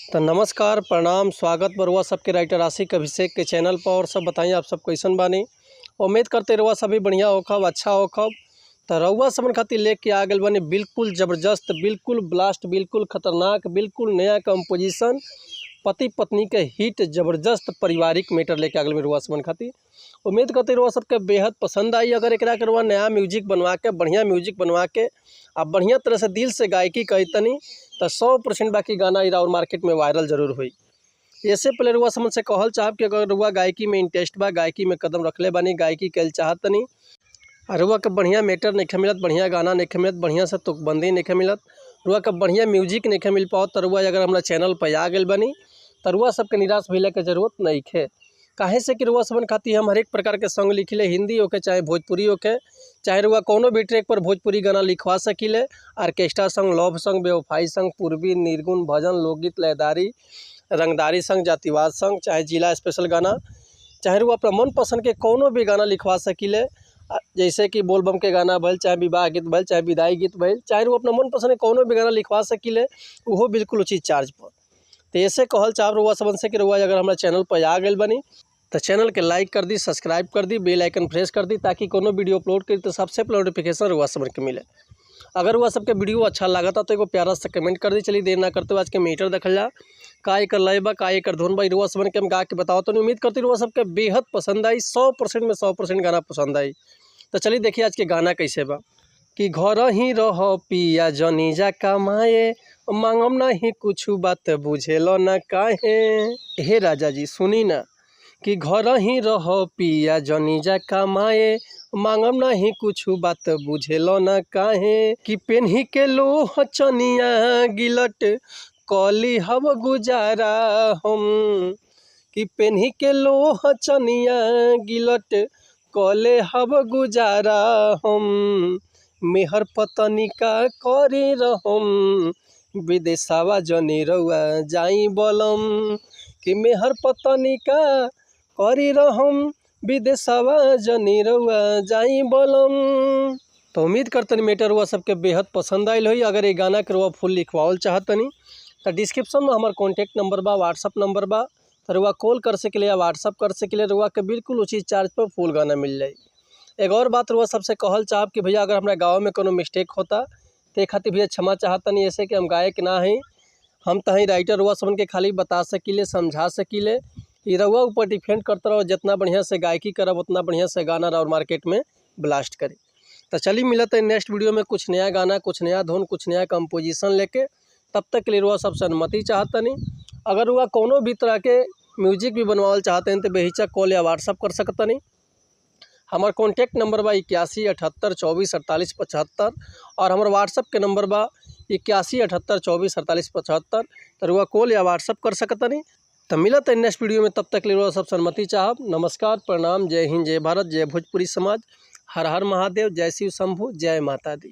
तो नमस्कार प्रणाम स्वागत बरुआ सबके राइटर आशिक अभिषेक के चैनल पर। और सब बताइए आप सब कैसन बानी। उम्मीद करते रहुआ सभी बढ़िया होखब, अच्छा होखब। तो रउआ समन खातिर लेके आ गए बने बिल्कुल ज़बरदस्त, बिल्कुल ब्लास्ट, बिल्कुल खतरनाक, बिल्कुल नया कंपोजिशन, पति पत्नी के हिट ज़बरदस्त पारिवारिक मैटर लेके आ गए रउआ समन खातिर। उम्मीद करते रउआ सबके बेहद पसंद आई। अगर एक रउआ नया म्यूजिक बनवा के, बढ़िया म्यूजिक बनवा के आप बढ़िया तरह से दिल से गायकी कहतनी तो 100% बाकी गाना और मार्केट में वायरल जरूर हुई। इससे पहले रुआ समझ से कहल चाहब कि अगर रुआ गायकी में इंटरेस्ट बा, गायकी में कदम रखले बानी, गायकी कल चाहतनी और रुआ के बढ़िया मैटर नहीं मिलत, बढ़िया गाना नहीं मिलत, बढ़िया से तुकबंदी नहीं मिलत, रुआ के बढ़िया म्यूजिक नहीं मिल पाओ तो रुआ अगर हमारा चैनल पर आ गए बनी तो रुआ सबके निराश भइले के जरूरत नहीं है। काहे से कि रुआ सबन खातिर हम हर एक प्रकार के सॉन्ग लिखिले, हिंदी होके चाहे भोजपुरी होके, चाहे रुआ कोनो भी ट्रैक पर भोजपुरी गाना लिखवा सकिले। ऑर्केस्ट्रा सॉन्ग, लव सॉन्ग, बेवफाई सॉन्ग, पूर्वी, निर्गुण, भजन, लोकगीत, लयदारी, रंगदारी सॉन्ग, जातिवाद सॉन्ग, चाहे जिला स्पेशल गाना, चाहे रुआ अपना मन पसंद के कोनो भी गाना लिखवा सकिले। जैसे कि बोलबम के गाना भल, चाहे विवाह गीत भल, चाहे विदाई गीत भल, चाहे रुआ अपना मन पसंद के कोनो भी गाना लिखवा सकिले, वो बिल्कुल उचित चार्ज पर। तो ऐसे कहल चाहब रुआ सबन से कि रुआ अगर हमारे चैनल पर आ गए बनी तो चैनल के लाइक कर दी, सब्सक्राइब कर दी, बेल आइकन प्रेस कर दी ताकि कोनो वीडियो अपलोड करी तो सबसे पहले नोटिफिकेशन रुआ समझ के मिले। अगर वह सबके वीडियो अच्छा लगा था तो एगो प्यारा सा कमेंट कर दी। चलिए देर ना करते हुए आज के मीटर देखल जा का एकर लय बा, का एकर धुन बा, रुआ समझ के हम गा के बताओ तो उम्मीद करती रुआ सबके बेहद पसंद आई। 100% में 100% गाना पसंद आई। तो चलिए देखिए आज के गाना कैसे बा कि घर ही रह पिया जनी जा कमाए, मांगम नहीं कुछ बात बुझेलो ना काहे। हे राजा जी सुनी ना कि घर ही रह पिया जनी जा कमाए, मांगम नहीं कुछ बात बुझेलो ना काहे। कि पेन्ही के लोह चनिया गिलट कली हव गुजारा हम, कि पेन्ही के लोह चनिया गिलट कले हव गुजारा हम। मेहर पतनी का करी रहम, विदेशवा जनी रउआ जाई बलम। कि मेहर पतनी का करी रहम, विदेशवा जनी रउआ जाई बलम। तो उम्मीद करतनी मैटर हुआ सबके बेहद पसंद आयल हुई। अगर ये गाना के रुआ फुल लिखवाओल चाहतनी तो डिस्क्रिप्शन में हमार कॉन्टैक्ट नंबर बा, व्हाट्सअप नंबर बा, तो रुआ कॉल कर सके या व्हाट्सअप कर सके, रुआ के बिल्कुल उचित चार्ज पर फुल गाना मिल जाए। एक और बात रुआ सबसे कहल चाहब कि भैया अगर हमारे गाँव में कोनो मिस्टेक होता तो ये खातिर भैया क्षमा चाहतनी। ऐसे कि हम गायक ना हैं, हम तहीं राइटर रुआ सबन के खाली बता सकीले, समझा सकीले। ये रउआ ऊपर डिफेंड करता रहो, जितना बढ़िया से गायकी करब उतना बढ़िया से गाना और मार्केट में ब्लास्ट करे। तो चलिए मिलते हैं नेक्स्ट वीडियो में कुछ नया गाना, कुछ नया धुन, कुछ नया कंपोजिशन लेके। तब तक के लिए रुआ सबसे अनुमति चाहतनी। अगर रुआ कोनो भी तरह के म्यूजिक भी बनवाल चाहते हैं तो बेहिचक कॉल या व्हाट्सअप कर सकतनी। हमार कॉन्टैक्ट नंबर बा 81 78 24 48 75 और हमार व्हाट्सअप के नंबर बा 81 78 24 48 75। तो रुआ कॉल या व्हाट्सअप कर सकतनी। तो मिलत है नेक्स्ट वीडियो में, तब तक ले सब सहमति चाहब। नमस्कार प्रणाम, जय हिंद, जय भारत, जय भोजपुरी समाज, हर हर महादेव, जय शिव शंभु, जय माता दी।